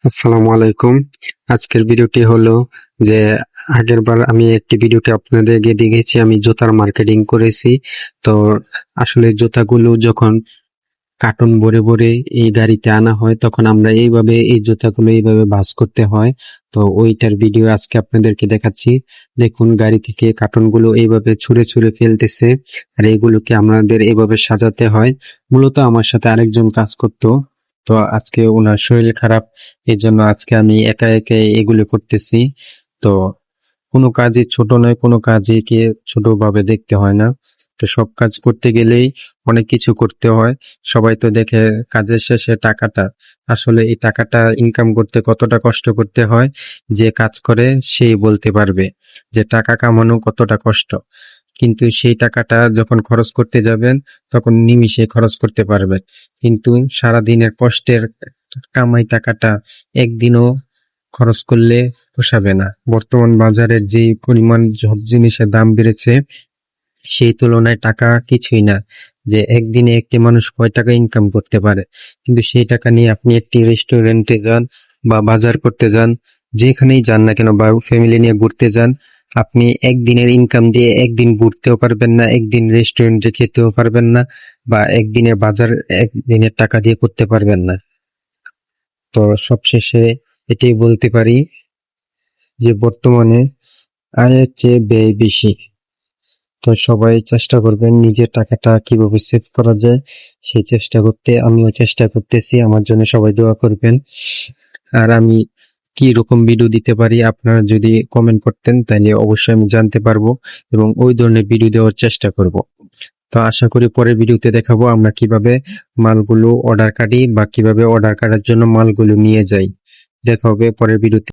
আসসালামু আলাইকুম। আজকের ভিডিওটি হলো যে আগেরবার আমি একটি ভিডিওতে আপনাদেরকে দেখেছি আমি জুতার মার্কেটিং করেছি। তো আসলে জুতাগুলো যখন কার্টন ভরে ভরে এই গাড়িতে আনা হয় তখন আমরা এইভাবে এই জুতাগুলো এইভাবে ভাঁজ করতে হয়। তো ওইটার ভিডিও আজকে আপনাদেরকে দেখাচ্ছি। দেখুন গাড়ি থেকে কার্টনগুলো এইভাবে ছুঁড়ে ছুঁড়ে ফেলতেছে আর এগুলোকে আমাদের এইভাবে সাজাতে হয়। মূলত আমার সাথে আরেকজন কাজ করতো, তো আজকে ওনার শরীর খারাপ, এই জন্য আজকে আমি একা একা এগুলো করতেছি। তো কোনো কাজই ছোট নয়, কোনো কাজকে ছোট ভাবে দেখতে হয় না। তো সব কাজ করতে গেলেই অনেক কিছু করতে হয়। সবাই তো দেখে কাজের শেষে টাকাটা, আসলে এই টাকাটা ইনকাম করতে কতটা কষ্ট করতে হয়, যে কাজ করে সেই বলতে পারবে যে টাকা কামানো কতটা কষ্ট। কিন্তু সেই টাকাটা যখন খরচ করতে যাবেন তখন নিমিষে খরচ করতে পারবেন, কিন্তু সারাদিনের কষ্টের কামাই টাকাটা একদিনও খরচ করলে পোষাবে না। বর্তমান বাজারের যে পরিমাণ সব জিনিসের দাম বেড়েছে সেই তুলনায় টাকা কিছুই না। যে একদিনে একটি মানুষ কয় টাকা ইনকাম করতে পারে, কিন্তু সেই টাকা নিয়ে আপনি একটি রেস্টুরেন্টে যান বা বাজার করতে যান, যেখানেই যান না কেন, বা ফ্যামিলি নিয়ে ঘুরতে যান, আপনি একদিনের ইনকাম দিয়ে একদিন ঘুরতেও পারবেন না, একদিন রেস্টুরেন্টে খেতেও পারবেন না, বা একদিনের বাজার একদিনের টাকা দিয়ে করতে পারবেন না। তো সবশেষে এটাই বলতে পারি যে বর্তমানে আয়ের চেয়ে ব্যয় বেশি। তো সবাই চেষ্টা করবেন নিজের টাকাটা কিভাবে সেভ করা যায় সেই চেষ্টা করতে। আমিও চেষ্টা করতেছি, আমার জন্য সবাই দোয়া করবেন। আর আমি কি রকম ভিডিও দিতে পারি আপনারা যদি কমেন্ট করতেন তাহলে অবশ্যই আমি জানতে পারবো এবং ওই ধরনের ভিডিও দেওয়ার চেষ্টা করব। তো আশা করি পরের ভিডিওতে দেখাবো আমরা কিভাবে মালগুলো অর্ডার কাটি বা কিভাবে অর্ডার কাটার জন্য মালগুলো নিয়ে যাই। দেখা হবে পরের ভিডিওতে।